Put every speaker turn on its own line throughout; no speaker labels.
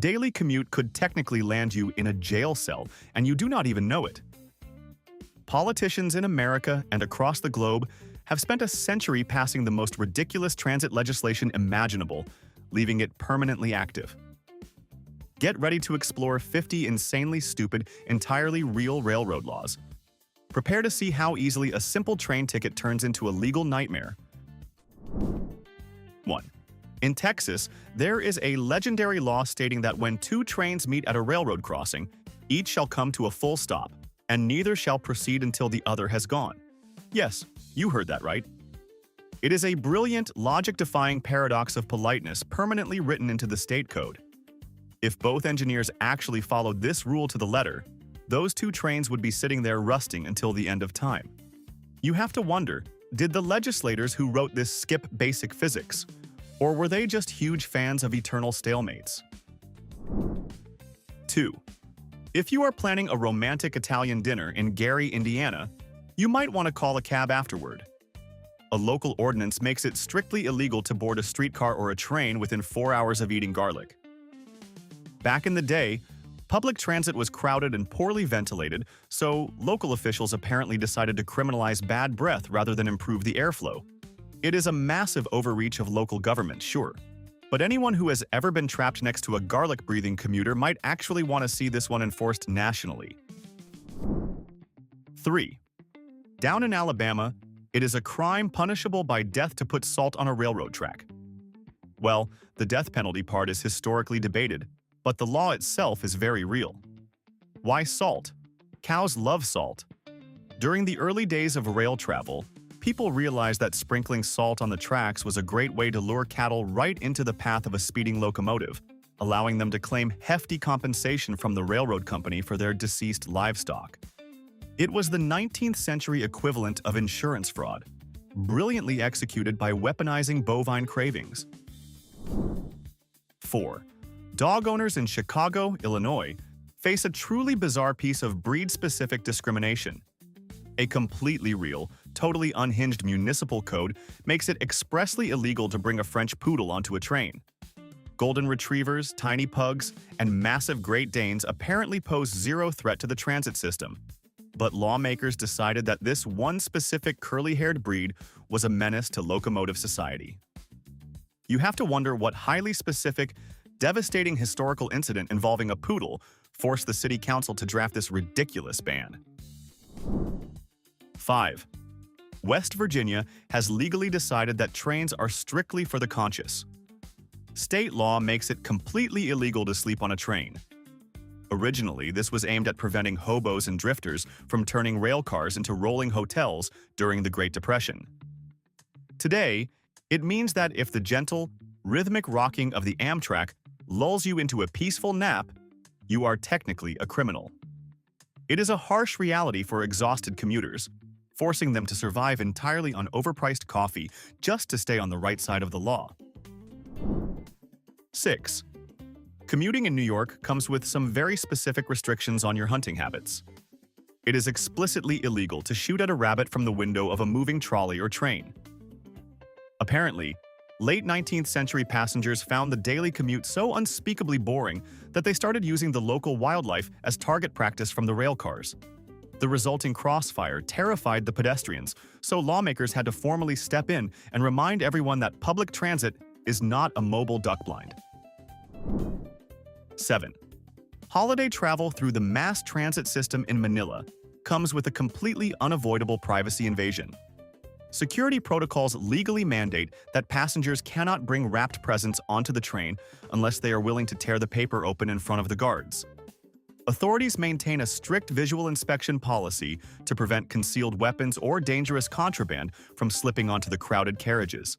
daily commute could technically land you in a jail cell, and you do not even know it. Politicians in America and across the globe have spent a century passing the most ridiculous transit legislation imaginable, leaving it permanently active. Get ready to explore 50 insanely stupid, entirely real railroad laws. Prepare to see how easily a simple train ticket turns into a legal nightmare. 1. In Texas, there is a legendary law stating that when two trains meet at a railroad crossing, each shall come to a full stop, and neither shall proceed until the other has gone. Yes, you heard that right. It is a brilliant, logic-defying paradox of politeness permanently written into the state code. If both engineers actually followed this rule to the letter, those two trains would be sitting there rusting until the end of time. You have to wonder, did the legislators who wrote this skip basic physics? Or were they just huge fans of eternal stalemates? 2. If you are planning a romantic Italian dinner in Gary, Indiana, you might want to call a cab afterward. A local ordinance makes it strictly illegal to board a streetcar or a train within 4 hours of eating garlic. Back in the day, public transit was crowded and poorly ventilated, so local officials apparently decided to criminalize bad breath rather than improve the airflow. It is a massive overreach of local government, sure. But anyone who has ever been trapped next to a garlic-breathing commuter might actually want to see this one enforced nationally. 3. Down in Alabama, it is a crime punishable by death to put salt on a railroad track. Well, the death penalty part is historically debated, but the law itself is very real. Why salt? Cows love salt. During the early days of rail travel, people realized that sprinkling salt on the tracks was a great way to lure cattle right into the path of a speeding locomotive, allowing them to claim hefty compensation from the railroad company for their deceased livestock. It was the 19th century equivalent of insurance fraud, brilliantly executed by weaponizing bovine cravings. 4. Dog owners in Chicago, Illinois, face a truly bizarre piece of breed-specific discrimination. A completely real, totally unhinged municipal code makes it expressly illegal to bring a French poodle onto a train. Golden retrievers, tiny pugs, and massive Great Danes apparently pose zero threat to the transit system. But lawmakers decided that this one specific curly-haired breed was a menace to locomotive society. You have to wonder what highly specific, devastating historical incident involving a poodle forced the city council to draft this ridiculous ban. 5. West Virginia has legally decided that trains are strictly for the conscious. State law makes it completely illegal to sleep on a train. Originally, this was aimed at preventing hobos and drifters from turning rail cars into rolling hotels during the Great Depression. Today, it means that if the gentle, rhythmic rocking of the Amtrak lulls you into a peaceful nap, you are technically a criminal. It is a harsh reality for exhausted commuters, forcing them to survive entirely on overpriced coffee just to stay on the right side of the law. 6. Commuting in New York comes with some very specific restrictions on your hunting habits. It is explicitly illegal to shoot at a rabbit from the window of a moving trolley or train. Apparently, late 19th century passengers found the daily commute so unspeakably boring that they started using the local wildlife as target practice from the rail cars. The resulting crossfire terrified the pedestrians, so lawmakers had to formally step in and remind everyone that public transit is not a mobile duck blind. 7. Holiday travel through the mass transit system in Manila comes with a completely unavoidable privacy invasion. Security protocols legally mandate that passengers cannot bring wrapped presents onto the train unless they are willing to tear the paper open in front of the guards. Authorities maintain a strict visual inspection policy to prevent concealed weapons or dangerous contraband from slipping onto the crowded carriages.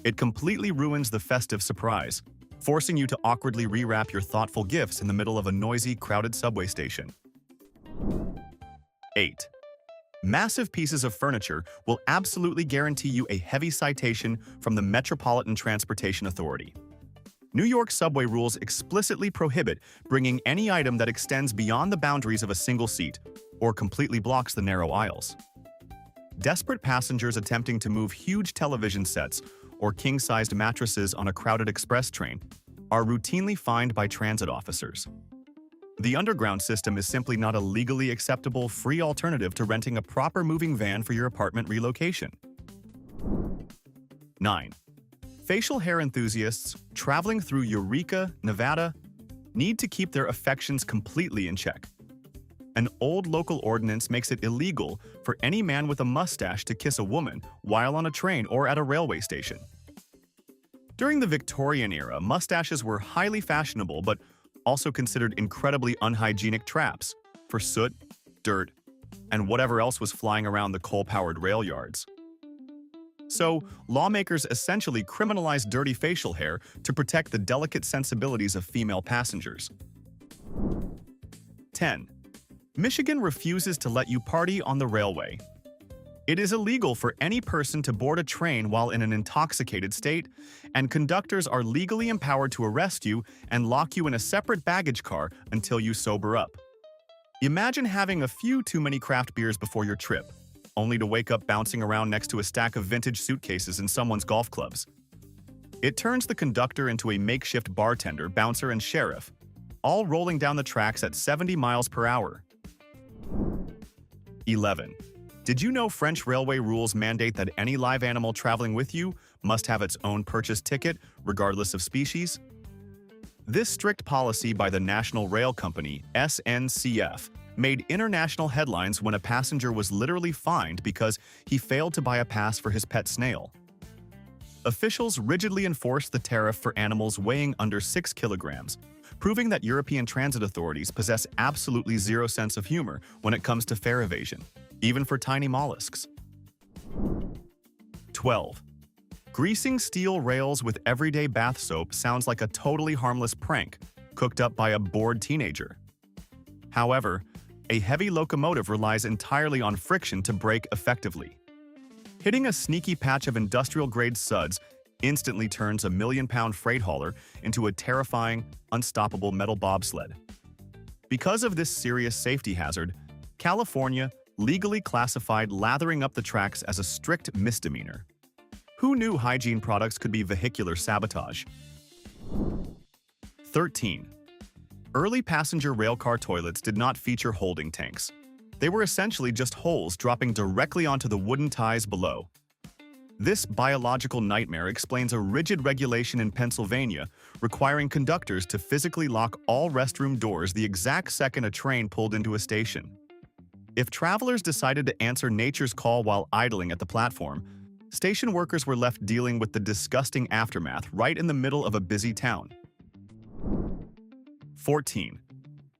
It completely ruins the festive surprise, forcing you to awkwardly rewrap your thoughtful gifts in the middle of a noisy, crowded subway station. 8. Massive pieces of furniture will absolutely guarantee you a heavy citation from the Metropolitan Transportation Authority. New York subway rules explicitly prohibit bringing any item that extends beyond the boundaries of a single seat or completely blocks the narrow aisles. Desperate passengers attempting to move huge television sets or king-sized mattresses on a crowded express train are routinely fined by transit officers. The underground system is simply not a legally acceptable, free alternative to renting a proper moving van for your apartment relocation. 9. Facial hair enthusiasts traveling through Eureka, Nevada, need to keep their affections completely in check. An old local ordinance makes it illegal for any man with a mustache to kiss a woman while on a train or at a railway station. During the Victorian era, mustaches were highly fashionable but also considered incredibly unhygienic traps for soot, dirt, and whatever else was flying around the coal-powered rail yards. So, lawmakers essentially criminalized dirty facial hair to protect the delicate sensibilities of female passengers. 10. Michigan refuses to let you party on the railway. It is illegal for any person to board a train while in an intoxicated state, and conductors are legally empowered to arrest you and lock you in a separate baggage car until you sober up. Imagine having a few too many craft beers before your trip, only to wake up bouncing around next to a stack of vintage suitcases in someone's golf clubs. It turns the conductor into a makeshift bartender, bouncer, and sheriff, all rolling down the tracks at 70 miles per hour. 11. Did you know French railway rules mandate that any live animal traveling with you must have its own purchased ticket, regardless of species? This strict policy by the National Rail Company, SNCF, made international headlines when a passenger was literally fined because he failed to buy a pass for his pet snail. Officials rigidly enforced the tariff for animals weighing under 6 kilograms, proving that European transit authorities possess absolutely zero sense of humor when it comes to fare evasion, even for tiny mollusks. 12. Greasing steel rails with everyday bath soap sounds like a totally harmless prank cooked up by a bored teenager. However, a heavy locomotive relies entirely on friction to brake effectively. Hitting a sneaky patch of industrial-grade suds instantly turns a million-pound freight hauler into a terrifying, unstoppable metal bobsled. Because of this serious safety hazard, California legally classified lathering up the tracks as a strict misdemeanor. Who knew hygiene products could be vehicular sabotage? 13. Early passenger railcar toilets did not feature holding tanks. They were essentially just holes dropping directly onto the wooden ties below. This biological nightmare explains a rigid regulation in Pennsylvania requiring conductors to physically lock all restroom doors the exact second a train pulled into a station. If travelers decided to answer nature's call while idling at the platform, station workers were left dealing with the disgusting aftermath right in the middle of a busy town. 14.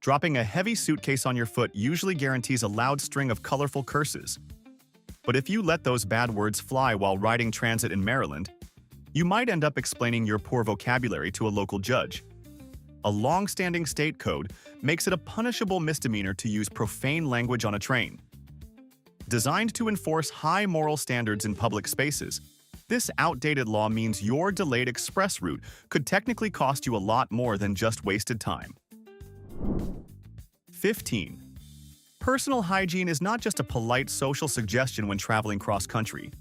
Dropping a heavy suitcase on your foot usually guarantees a loud string of colorful curses. But if you let those bad words fly while riding transit in Maryland, you might end up explaining your poor vocabulary to a local judge. A long-standing state code makes it a punishable misdemeanor to use profane language on a train. Designed to enforce high moral standards in public spaces, this outdated law means your delayed express route could technically cost you a lot more than just wasted time. 15. Personal hygiene is not just a polite social suggestion when traveling cross-country.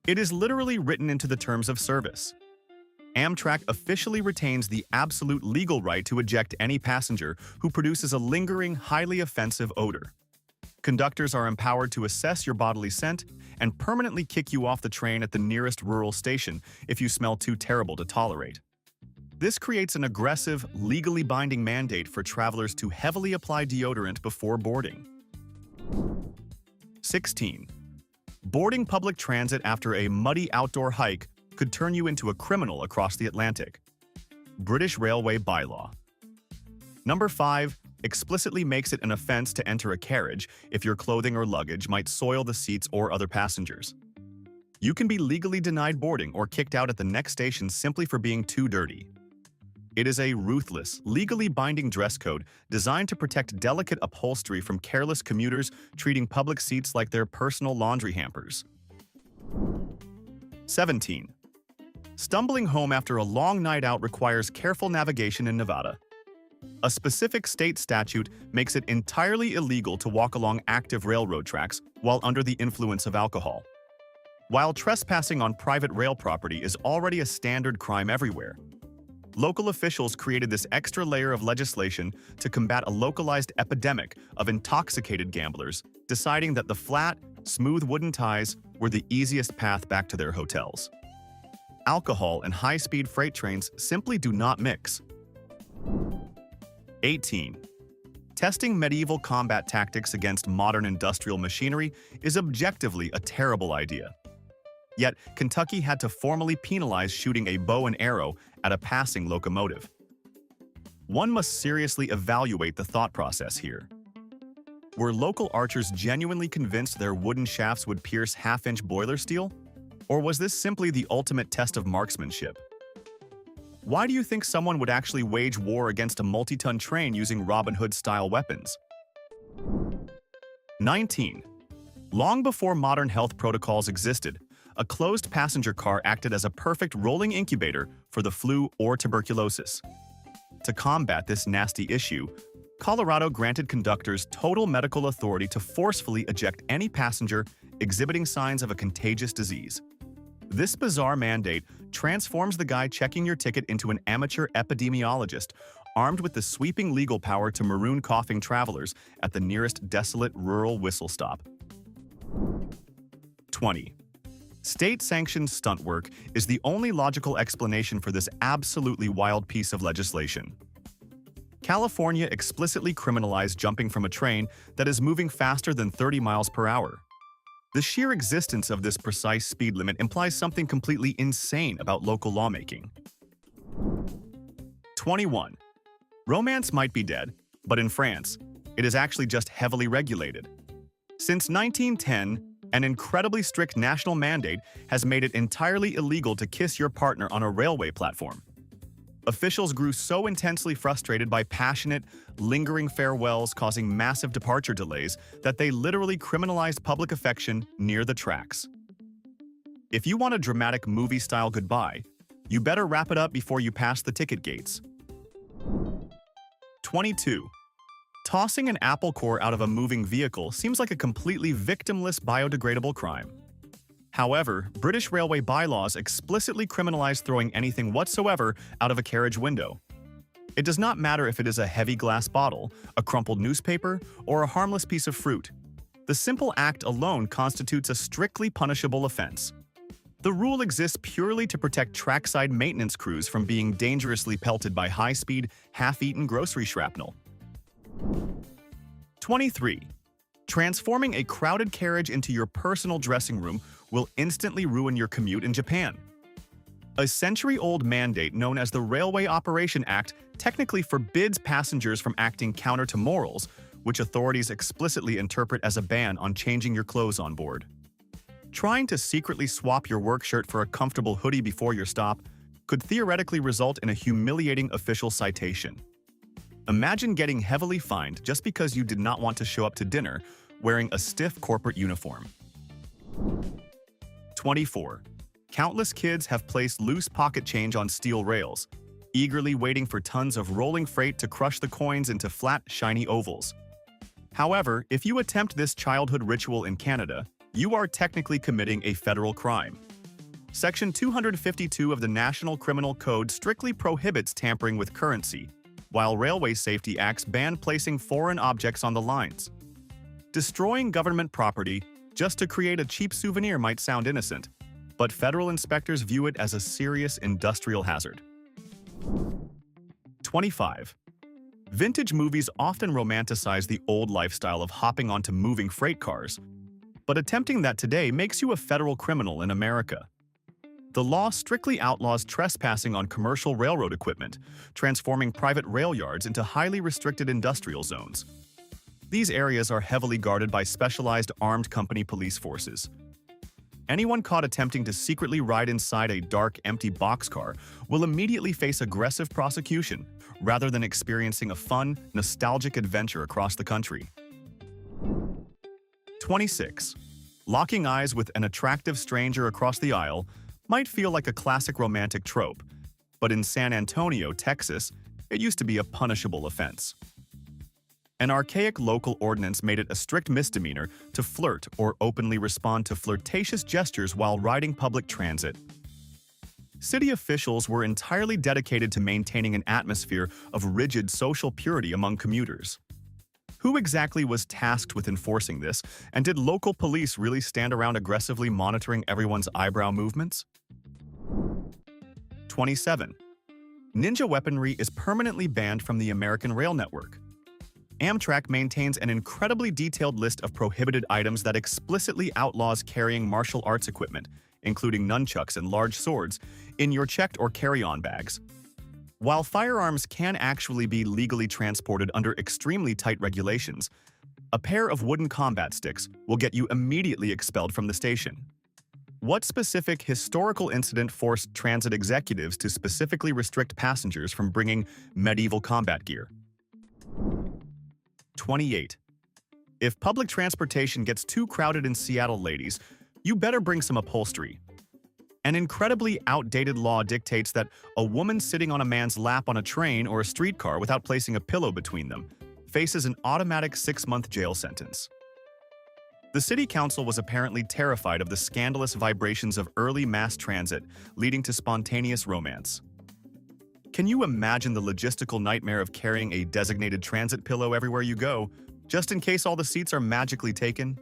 It is literally written into the terms of service. Amtrak officially retains the absolute legal right to eject any passenger who produces a lingering, highly offensive odor. Conductors are empowered to assess your bodily scent and permanently kick you off the train at the nearest rural station if you smell too terrible to tolerate. This creates an aggressive, legally binding mandate for travelers to heavily apply deodorant before boarding. 16. Boarding public transit after a muddy outdoor hike could turn you into a criminal across the Atlantic. British Railway Bylaw. Number 5. Explicitly makes it an offense to enter a carriage if your clothing or luggage might soil the seats or other passengers. You can be legally denied boarding or kicked out at the next station simply for being too dirty. It is a ruthless, legally binding dress code designed to protect delicate upholstery from careless commuters treating public seats like their personal laundry hampers. 17. Stumbling home after a long night out requires careful navigation in Nevada. A specific state statute makes it entirely illegal to walk along active railroad tracks while under the influence of alcohol. While trespassing on private rail property is already a standard crime everywhere, local officials created this extra layer of legislation to combat a localized epidemic of intoxicated gamblers, deciding that the flat, smooth wooden ties were the easiest path back to their hotels. Alcohol and high-speed freight trains simply do not mix. 18. Testing medieval combat tactics against modern industrial machinery is objectively a terrible idea. Yet, Kentucky had to formally penalize shooting a bow and arrow at a passing locomotive. One must seriously evaluate the thought process here. Were local archers genuinely convinced their wooden shafts would pierce half-inch boiler steel? Or was this simply the ultimate test of marksmanship? Why do you think someone would actually wage war against a multi-ton train using Robin Hood-style weapons? 19. Long before modern health protocols existed, a closed passenger car acted as a perfect rolling incubator for the flu or tuberculosis. To combat this nasty issue, Colorado granted conductors total medical authority to forcefully eject any passenger exhibiting signs of a contagious disease. This bizarre mandate transforms the guy checking your ticket into an amateur epidemiologist, armed with the sweeping legal power to maroon coughing travelers at the nearest desolate rural whistle stop. 20. State-sanctioned stunt work is the only logical explanation for this absolutely wild piece of legislation. California explicitly criminalized jumping from a train that is moving faster than 30 miles per hour. The sheer existence of this precise speed limit implies something completely insane about local lawmaking. 21. Romance might be dead, but in France, it is actually just heavily regulated. Since 1910, an incredibly strict national mandate has made it entirely illegal to kiss your partner on a railway platform. Officials grew so intensely frustrated by passionate, lingering farewells causing massive departure delays that they literally criminalized public affection near the tracks. If you want a dramatic movie-style goodbye, you better wrap it up before you pass the ticket gates. 22. Tossing an apple core out of a moving vehicle seems like a completely victimless biodegradable crime. However, British railway bylaws explicitly criminalize throwing anything whatsoever out of a carriage window. It does not matter if it is a heavy glass bottle, a crumpled newspaper, or a harmless piece of fruit. The simple act alone constitutes a strictly punishable offense. The rule exists purely to protect trackside maintenance crews from being dangerously pelted by high-speed, half-eaten grocery shrapnel. 23. Transforming a crowded carriage into your personal dressing room will instantly ruin your commute in Japan. A century-old mandate known as the Railway Operation Act technically forbids passengers from acting counter to morals, which authorities explicitly interpret as a ban on changing your clothes on board. Trying to secretly swap your work shirt for a comfortable hoodie before your stop could theoretically result in a humiliating official citation. Imagine getting heavily fined just because you did not want to show up to dinner wearing a stiff corporate uniform. 24. Countless kids have placed loose pocket change on steel rails, eagerly waiting for tons of rolling freight to crush the coins into flat, shiny ovals. However, if you attempt this childhood ritual in Canada, you are technically committing a federal crime. Section 252 of the National Criminal Code strictly prohibits tampering with currency, while Railway Safety Acts ban placing foreign objects on the lines. Destroying government property just to create a cheap souvenir might sound innocent, but federal inspectors view it as a serious industrial hazard. 25. Vintage movies often romanticize the old lifestyle of hopping onto moving freight cars, but attempting that today makes you a federal criminal in America. The law strictly outlaws trespassing on commercial railroad equipment, transforming private rail yards into highly restricted industrial zones. These areas are heavily guarded by specialized armed company police forces. Anyone caught attempting to secretly ride inside a dark, empty boxcar will immediately face aggressive prosecution, rather than experiencing a fun, nostalgic adventure across the country. 26. Locking eyes with an attractive stranger across the aisle might feel like a classic romantic trope, but in San Antonio, Texas, it used to be a punishable offense. An archaic local ordinance made it a strict misdemeanor to flirt or openly respond to flirtatious gestures while riding public transit. City officials were entirely dedicated to maintaining an atmosphere of rigid social purity among commuters. Who exactly was tasked with enforcing this, and did local police really stand around aggressively monitoring everyone's eyebrow movements? 27. Ninja weaponry is permanently banned from the American rail network. Amtrak maintains an incredibly detailed list of prohibited items that explicitly outlaws carrying martial arts equipment, including nunchucks and large swords, in your checked or carry-on bags. While firearms can actually be legally transported under extremely tight regulations, a pair of wooden combat sticks will get you immediately expelled from the station. What specific historical incident forced transit executives to specifically restrict passengers from bringing medieval combat gear? 28. If public transportation gets too crowded in Seattle, ladies, you better bring some upholstery. An incredibly outdated law dictates that a woman sitting on a man's lap on a train or a streetcar without placing a pillow between them faces an automatic 6-month jail sentence. The city council was apparently terrified of the scandalous vibrations of early mass transit, leading to spontaneous romance. Can you imagine the logistical nightmare of carrying a designated transit pillow everywhere you go, just in case all the seats are magically taken?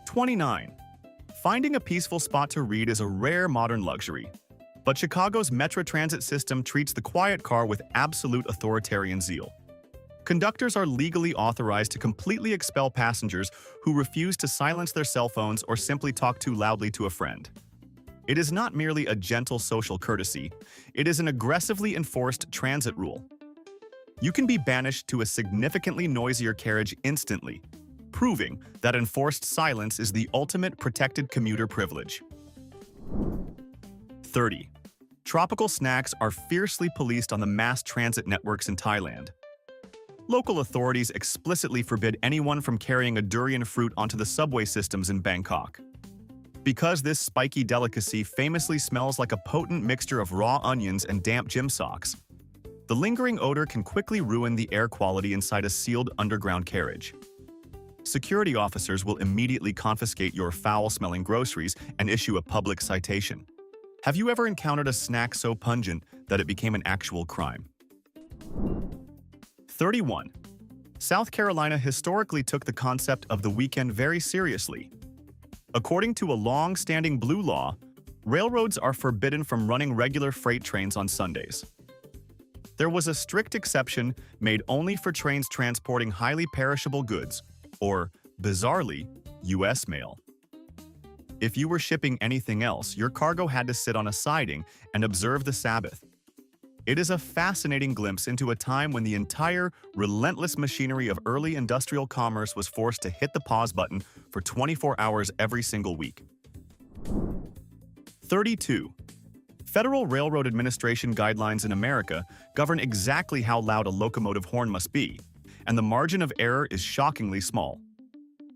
29. Finding a peaceful spot to read is a rare modern luxury, but Chicago's Metro transit system treats the quiet car with absolute authoritarian zeal. Conductors are legally authorized to completely expel passengers who refuse to silence their cell phones or simply talk too loudly to a friend. It is not merely a gentle social courtesy, it is an aggressively enforced transit rule. You can be banished to a significantly noisier carriage instantly, proving that enforced silence is the ultimate protected commuter privilege. 30. Tropical snacks are fiercely policed on the mass transit networks in Thailand. Local authorities explicitly forbid anyone from carrying a durian fruit onto the subway systems in Bangkok. Because this spiky delicacy famously smells like a potent mixture of raw onions and damp gym socks, the lingering odor can quickly ruin the air quality inside a sealed underground carriage. Security officers will immediately confiscate your foul-smelling groceries and issue a public citation. Have you ever encountered a snack so pungent that it became an actual crime? 31. South Carolina historically took the concept of the weekend very seriously. According to a long-standing blue law, railroads are forbidden from running regular freight trains on Sundays. There was a strict exception made only for trains transporting highly perishable goods, or, bizarrely, U.S. mail. If you were shipping anything else, your cargo had to sit on a siding and observe the Sabbath. It is a fascinating glimpse into a time when the entire, relentless machinery of early industrial commerce was forced to hit the pause button for 24 hours every single week. 32. Federal Railroad Administration guidelines in America govern exactly how loud a locomotive horn must be, and the margin of error is shockingly small.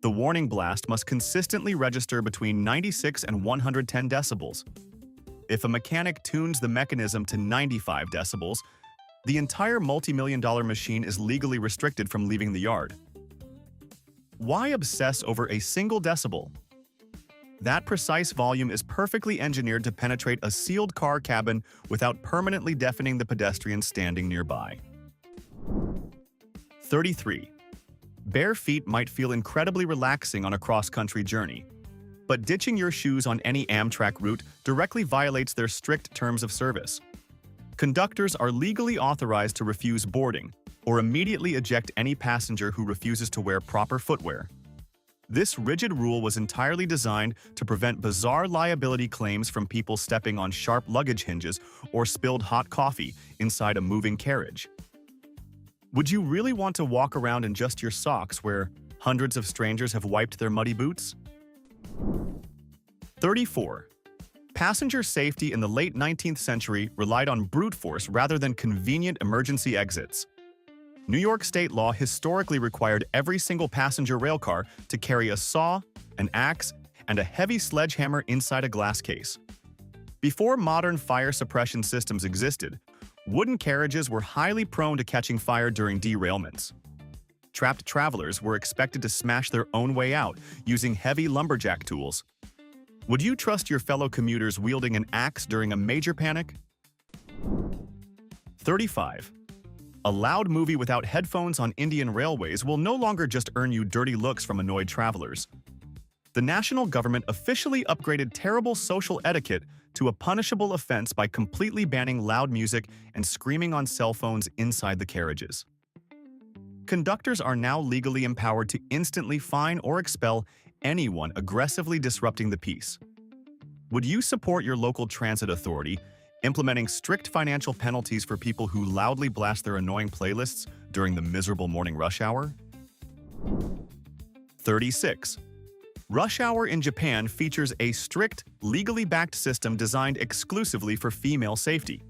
The warning blast must consistently register between 96 and 110 decibels. If a mechanic tunes the mechanism to 95 decibels, the entire multi-million-dollar machine is legally restricted from leaving the yard. Why obsess over a single decibel? That precise volume is perfectly engineered to penetrate a sealed car cabin without permanently deafening the pedestrians standing nearby. 33. Bare feet might feel incredibly relaxing on a cross-country journey, but ditching your shoes on any Amtrak route directly violates their strict terms of service. Conductors are legally authorized to refuse boarding or immediately eject any passenger who refuses to wear proper footwear. This rigid rule was entirely designed to prevent bizarre liability claims from people stepping on sharp luggage hinges or spilled hot coffee inside a moving carriage. Would you really want to walk around in just your socks where hundreds of strangers have wiped their muddy boots? 34. Passenger safety in the late 19th century relied on brute force rather than convenient emergency exits. New York state law historically required every single passenger railcar to carry a saw, an axe, and a heavy sledgehammer inside a glass case. Before modern fire suppression systems existed, wooden carriages were highly prone to catching fire during derailments. Trapped travelers were expected to smash their own way out using heavy lumberjack tools. Would you trust your fellow commuters wielding an axe during a major panic? 35. A loud movie without headphones on Indian railways will no longer just earn you dirty looks from annoyed travelers. The national government officially upgraded terrible social etiquette to a punishable offense by completely banning loud music and screaming on cell phones inside the carriages. Conductors are now legally empowered to instantly fine or expel anyone aggressively disrupting the peace. Would you support your local transit authority implementing strict financial penalties for people who loudly blast their annoying playlists during the miserable morning rush hour? 36. Rush hour in Japan features a strict, legally backed system designed exclusively for female safety.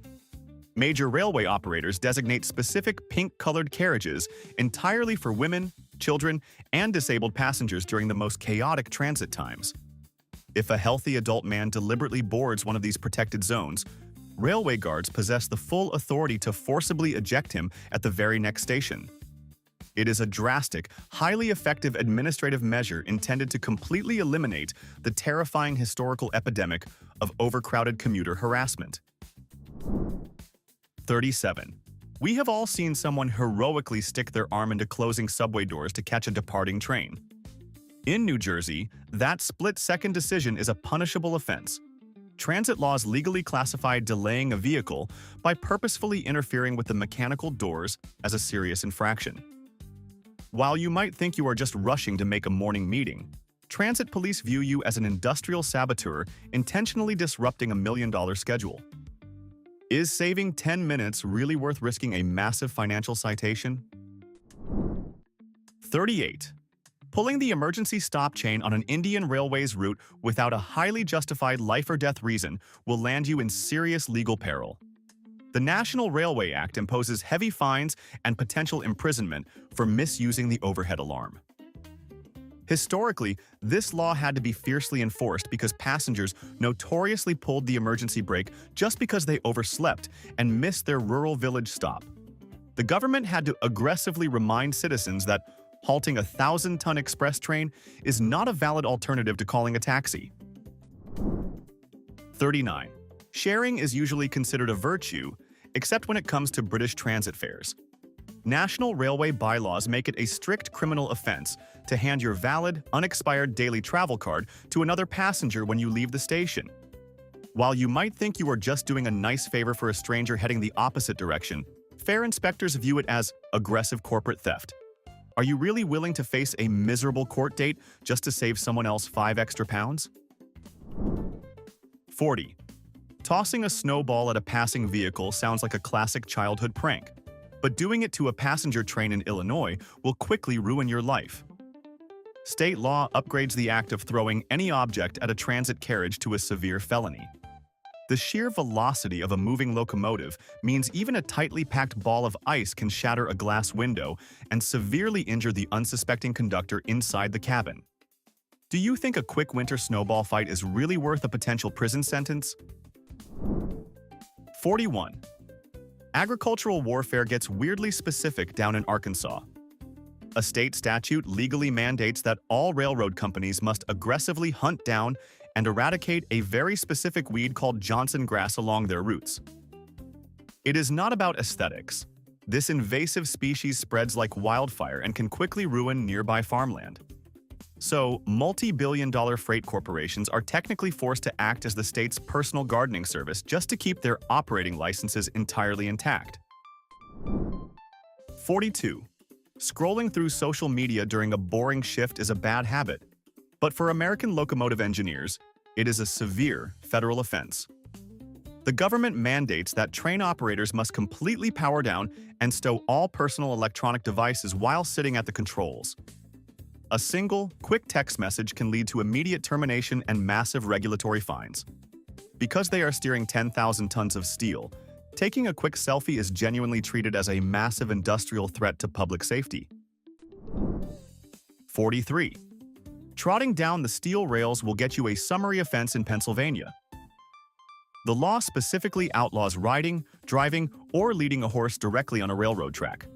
Major railway operators designate specific pink-colored carriages entirely for women, children, and disabled passengers during the most chaotic transit times. If a healthy adult man deliberately boards one of these protected zones, railway guards possess the full authority to forcibly eject him at the very next station. It is a drastic, highly effective administrative measure intended to completely eliminate the terrifying historical epidemic of overcrowded commuter harassment. 37. We have all seen someone heroically stick their arm into closing subway doors to catch a departing train. In New Jersey, that split-second decision is a punishable offense. Transit laws legally classify delaying a vehicle by purposefully interfering with the mechanical doors as a serious infraction. While you might think you are just rushing to make a morning meeting, transit police view you as an industrial saboteur intentionally disrupting a $1 million schedule. Is saving 10 minutes really worth risking a massive financial citation? 38. Pulling the emergency stop chain on an Indian Railways route without a highly justified life-or-death reason will land you in serious legal peril. The National Railway Act imposes heavy fines and potential imprisonment for misusing the overhead alarm. Historically, this law had to be fiercely enforced because passengers notoriously pulled the emergency brake just because they overslept and missed their rural village stop. The government had to aggressively remind citizens that halting a 1,000-ton express train is not a valid alternative to calling a taxi. 39. Sharing is usually considered a virtue, except when it comes to British transit fares. National railway bylaws make it a strict criminal offense to hand your valid, unexpired daily travel card to another passenger when you leave the station. While you might think you are just doing a nice favor for a stranger heading the opposite direction, fare inspectors view it as aggressive corporate theft. Are you really willing to face a miserable court date just to save someone else 5 extra pounds? 40. Tossing a snowball at a passing vehicle sounds like a classic childhood prank, but doing it to a passenger train in Illinois will quickly ruin your life. State law upgrades the act of throwing any object at a transit carriage to a severe felony. The sheer velocity of a moving locomotive means even a tightly packed ball of ice can shatter a glass window and severely injure the unsuspecting conductor inside the cabin. Do you think a quick winter snowball fight is really worth a potential prison sentence? 41. Agricultural warfare gets weirdly specific down in Arkansas. A state statute legally mandates that all railroad companies must aggressively hunt down and eradicate a very specific weed called Johnson grass along their routes. It is not about aesthetics. This invasive species spreads like wildfire and can quickly ruin nearby farmland. So, multi-billion-dollar freight corporations are technically forced to act as the state's personal gardening service just to keep their operating licenses entirely intact. 42. Scrolling through social media during a boring shift is a bad habit, but for American locomotive engineers, it is a severe federal offense. The government mandates that train operators must completely power down and stow all personal electronic devices while sitting at the controls. A single, quick text message can lead to immediate termination and massive regulatory fines. Because they are steering 10,000 tons of steel, taking a quick selfie is genuinely treated as a massive industrial threat to public safety. 43. Trotting down the steel rails will get you a summary offense in Pennsylvania. The law specifically outlaws riding, driving, or leading a horse directly on a railroad track.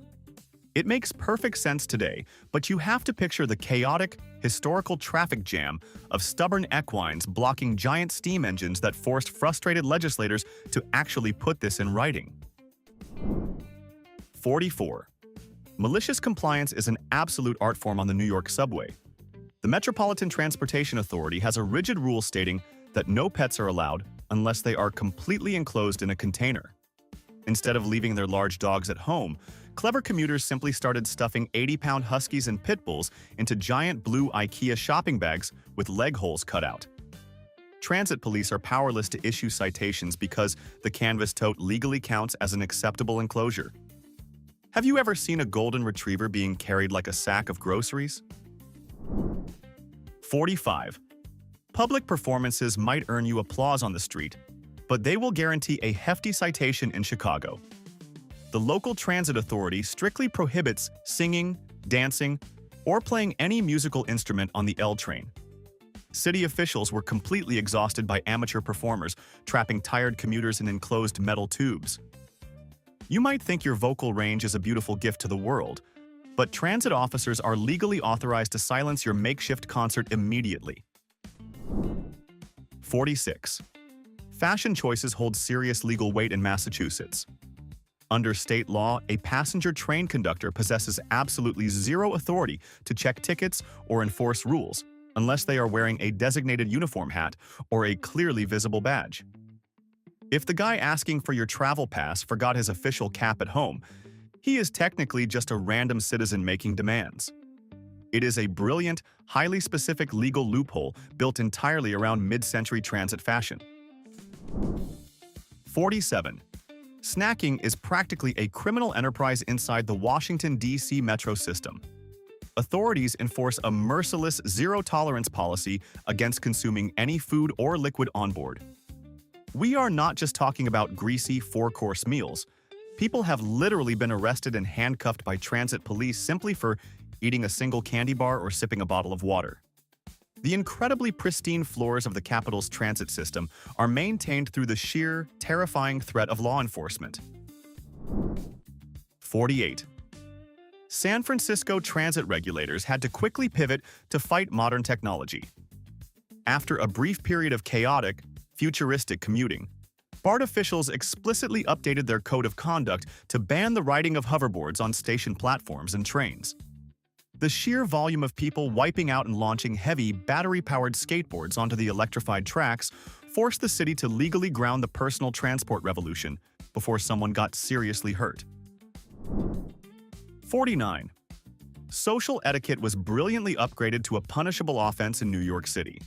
It makes perfect sense today, but you have to picture the chaotic, historical traffic jam of stubborn equines blocking giant steam engines that forced frustrated legislators to actually put this in writing. 44. Malicious compliance is an absolute art form on the New York subway. The Metropolitan Transportation Authority has a rigid rule stating that no pets are allowed unless they are completely enclosed in a container. Instead of leaving their large dogs at home, clever commuters simply started stuffing 80-pound huskies and pit bulls into giant blue IKEA shopping bags with leg holes cut out. Transit police are powerless to issue citations because the canvas tote legally counts as an acceptable enclosure. Have you ever seen a golden retriever being carried like a sack of groceries? 45. Public performances might earn you applause on the street, but they will guarantee a hefty citation in Chicago. The local transit authority strictly prohibits singing, dancing, or playing any musical instrument on the L train. City officials were completely exhausted by amateur performers trapping tired commuters in enclosed metal tubes. You might think your vocal range is a beautiful gift to the world, but transit officers are legally authorized to silence your makeshift concert immediately. 46. Fashion choices hold serious legal weight in Massachusetts. Under state law, a passenger train conductor possesses absolutely zero authority to check tickets or enforce rules, unless they are wearing a designated uniform hat or a clearly visible badge. If the guy asking for your travel pass forgot his official cap at home, he is technically just a random citizen making demands. It is a brilliant, highly specific legal loophole built entirely around mid-century transit fashion. 47. Snacking is practically a criminal enterprise inside the Washington, D.C. metro system. Authorities enforce a merciless zero-tolerance policy against consuming any food or liquid on board. We are not just talking about greasy four-course meals. People have literally been arrested and handcuffed by transit police simply for eating a single candy bar or sipping a bottle of water. The incredibly pristine floors of the capital's transit system are maintained through the sheer, terrifying threat of law enforcement. 48. San Francisco transit regulators had to quickly pivot to fight modern technology. After a brief period of chaotic, futuristic commuting, BART officials explicitly updated their code of conduct to ban the riding of hoverboards on station platforms and trains. The sheer volume of people wiping out and launching heavy, battery-powered skateboards onto the electrified tracks forced the city to legally ground the personal transport revolution before someone got seriously hurt. 49. Social etiquette was brilliantly upgraded to a punishable offense in New York City.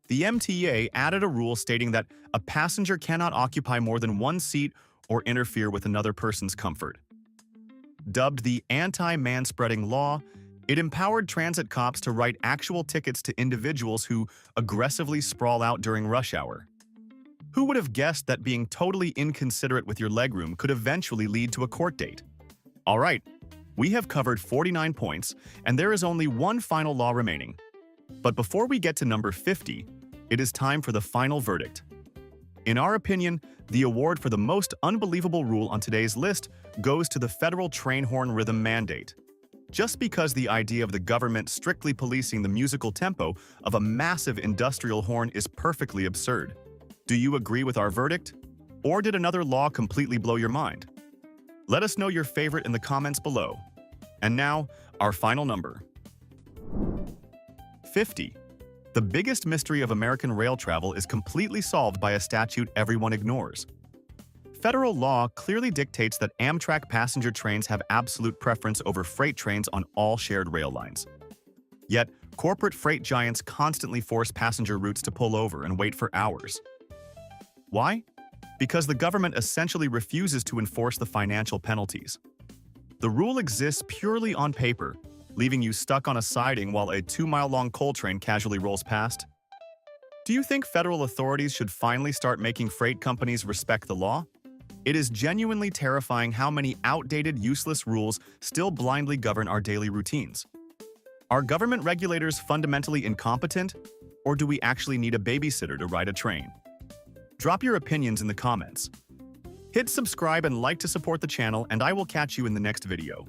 The MTA added a rule stating that a passenger cannot occupy more than one seat or interfere with another person's comfort. Dubbed the anti-manspreading law, it empowered transit cops to write actual tickets to individuals who aggressively sprawl out during rush hour. Who would have guessed that being totally inconsiderate with your legroom could eventually lead to a court date? All right, we have covered 49 points, and there is only one final law remaining. But before we get to number 50, it is time for the final verdict. In our opinion, the award for the most unbelievable rule on today's list goes to the federal train horn rhythm mandate. Just because the idea of the government strictly policing the musical tempo of a massive industrial horn is perfectly absurd. Do you agree with our verdict? Or did another law completely blow your mind? Let us know your favorite in the comments below. And now, our final number. 50. The biggest mystery of American rail travel is completely solved by a statute everyone ignores. Federal law clearly dictates that Amtrak passenger trains have absolute preference over freight trains on all shared rail lines. Yet, corporate freight giants constantly force passenger routes to pull over and wait for hours. Why? Because the government essentially refuses to enforce the financial penalties. The rule exists purely on paper, leaving you stuck on a siding while a 2-mile-long coal train casually rolls past. Do you think federal authorities should finally start making freight companies respect the law? It is genuinely terrifying how many outdated, useless rules still blindly govern our daily routines. Are government regulators fundamentally incompetent, or do we actually need a babysitter to ride a train? Drop your opinions in the comments. Hit subscribe and like to support the channel, and I will catch you in the next video.